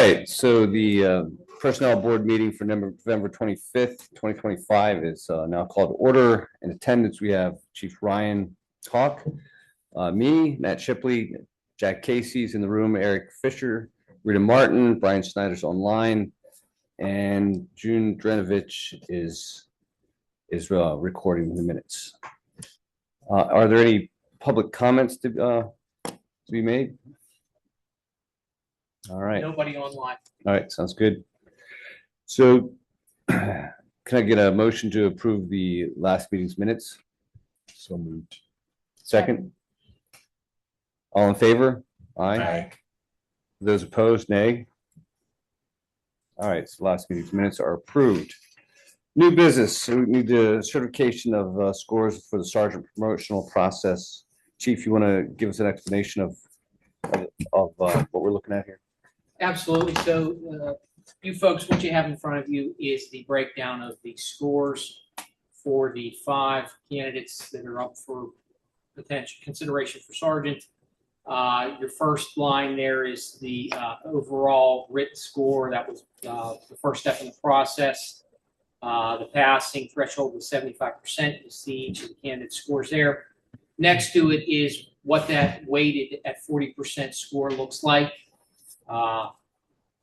right, so the Personnel Board meeting for November 25th, 2025 is now called to order. In attendance, we have Chief Ryan Hawk, me, Matt Shipley, Jack Casey's in the room, Eric Fisher, Rita Martin, Brian Snyder's online, and June Drenovich is recording the minutes. Are there any public comments to be made? All right. Nobody online. All right, sounds good. So can I get a motion to approve the last meeting's minutes? So moved. Second? All in favor? Aye. Aye. Those opposed, nay? All right, so last meeting's minutes are approved. New business, so we need the certification of scores for the sergeant promotional process. Chief, you want to give us an explanation of what we're looking at here? Absolutely. So you folks, what you have in front of you is the breakdown of the scores for the 5 candidates that are up for potential consideration for sergeant. Your first line there is the overall written score. That was the first step in the process. The passing threshold was 75%. You see each of the candidate scores there. Next to it is what that weighted at 40% score looks like.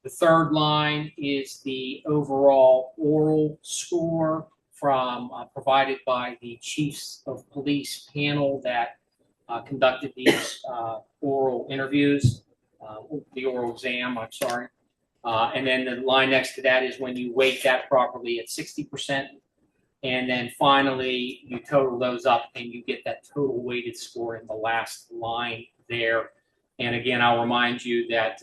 The third line is the overall oral score from provided by the Chiefs of Police panel that conducted these oral interviews, the oral exam, I'm sorry. And then the line next to that is when you weight that properly at 60%. And then finally, you total those up and you get that total weighted score in the last line there. And again, I'll remind you that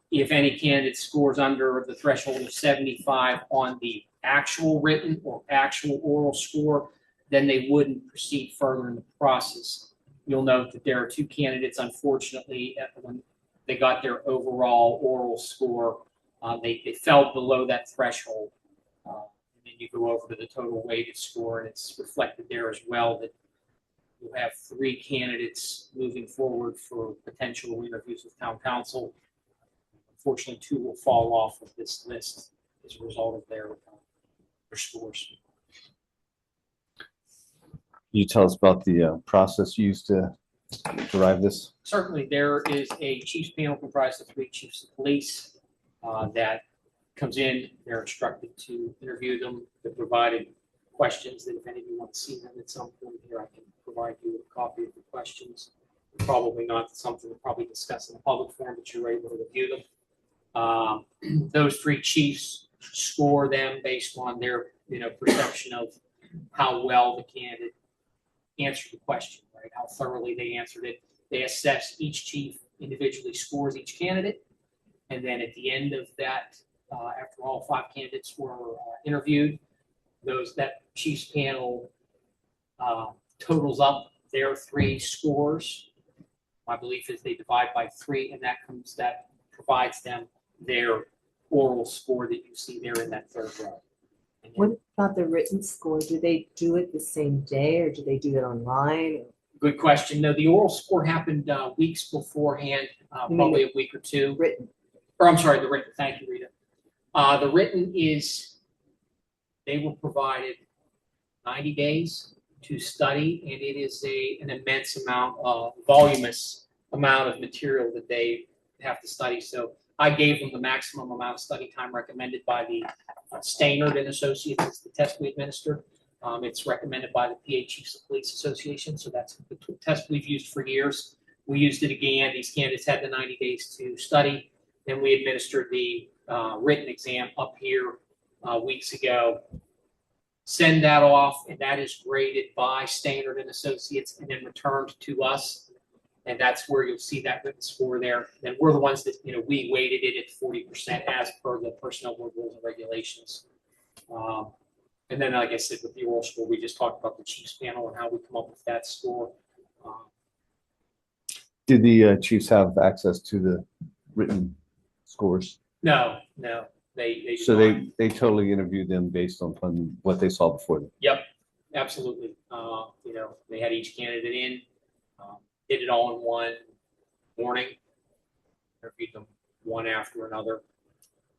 if any candidate scores under the threshold of 75 on the actual written or actual oral score, then they wouldn't proceed further in the process. You'll note that there are 2 candidates, unfortunately, when they got their overall oral score, they fell below that threshold. And then you go over to the total weighted score, and it's reflected there as well that you have 3 candidates moving forward for potential interviews with town council. Unfortunately, 2 will fall off of this list as a result of their scores. Can you tell us about the process used to derive this? Certainly, there is a chiefs panel comprised of 3 chiefs of police that comes in. They're instructed to interview them. They're provided questions that if any of you want to see them at some point here, I can provide you with a copy of the questions. Probably not something to probably discuss in a public forum, but you're able to review them. Those 3 chiefs score them based on their perception of how well the candidate answered the question, right? How thoroughly they answered it. They assess each chief individually, scores each candidate, and then at the end of that, after all 5 candidates were interviewed, that chiefs panel totals up their 3 scores. My belief is they divide by 3, and that provides them their oral score that you see there in that 3rd row. What about the written score? Do they do it the same day or do they do it online? Good question. No, the oral score happened weeks beforehand, probably a week or 2. Written. Or I'm sorry, the written. Thank you, Rita. The written is, they were provided 90 days to study, and it is an immense amount of voluminous amount of material that they have to study. So I gave them the maximum amount of study time recommended by the Stainerd and Associates. It's the test we administer. It's recommended by the PA Chiefs of Police Association. So that's the test we've used for years. We used it again. These candidates had the 90 days to study. Then we administered the written exam up here weeks ago. Send that off, and that is graded by Stainerd and Associates and then returned to us. And that's where you'll see that written score there. And we're the ones that, we weighted it at 40% as per the Personnel Board rules and regulations. And then, like I said, with the oral score, we just talked about the Chiefs panel and how we come up with that score. Did the Chiefs have access to the written scores? No. They so they totally interviewed them based on what they saw before them. Yep, absolutely. They had each candidate in. Did it all in one morning, interviewed them one after another.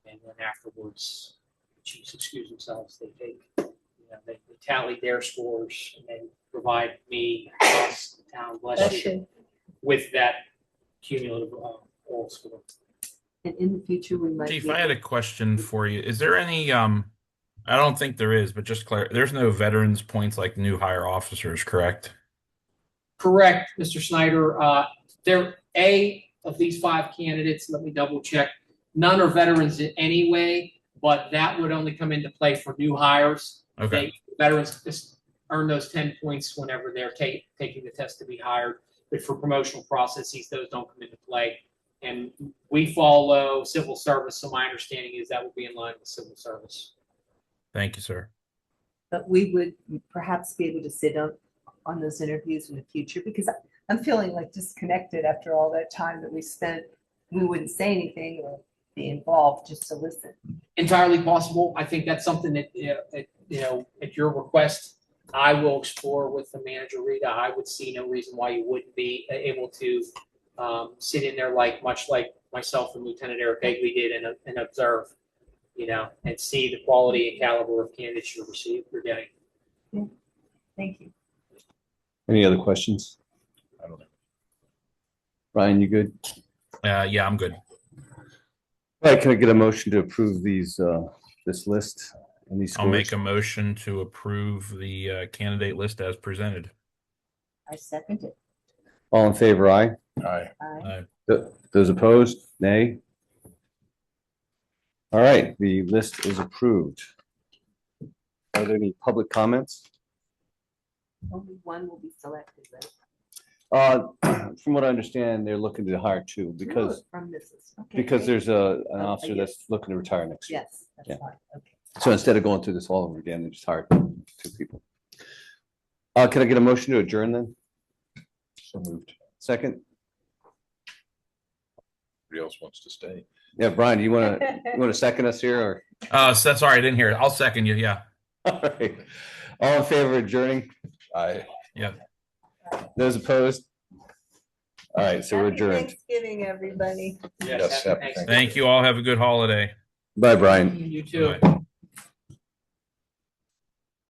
And then afterwards, the chiefs excuse themselves. They take, they tally their scores and then provide me, us, the town, bless you, with that cumulative all score. And in the future, we might. Chief, be I had a question for you. Is there any, I don't think there is, but just clear, there's no veterans points like new hire officers, correct? Correct, Mr. Snyder. Of these 5 candidates, let me double check. None are veterans in any way, but that would only come into play for new hires. Okay. Veterans just earn those 10 points whenever they're taking the test to be hired. But for promotional processes, those don't come into play. And we follow civil service, so my understanding is that will be in line with civil service. Thank you, sir. But we would perhaps be able to sit on those interviews in the future, because I'm feeling like disconnected after all that time that we spent. We wouldn't say anything or be involved, just to listen. Entirely possible. I think that's something that, at your request, I will explore with the manager, Rita. I would see no reason why you wouldn't be able to sit in there much like myself and Lieutenant Eric Egley did and observe, and see the quality and caliber of candidates you're getting. Yeah. Thank you. Any other questions? I don't know. Ryan, you good? Yeah, I'm good. All right, can I get a motion to approve these, this list and these I'll make a scores? motion to approve the candidate list as presented. I second it. All in favor, aye. Aye. Aye. Those opposed, nay. All right, the list is approved. Are there any public comments? Only one will be selected, right? From what I understand, they're looking to hire 2 because From Mrs. Okay, because great. there's an Oh, officer yes. that's looking to retire next year. Yes, Yeah. that's fine. Okay. So instead of going through this all over again, they just hired 2 people. Can I get a motion to adjourn then? So moved. Second? Somebody else wants to stay. Yeah, Brian, you wanna second us here or? So sorry, I didn't hear it. I'll second you. Yeah. All right. All in favor of adjourning? I. Yeah. Those opposed? All right, so we're Happy adjourned. Thanksgiving, everybody. Yes, happy Thanks. Thank you all. Have a good holiday. Bye, Brian. You too. Bye.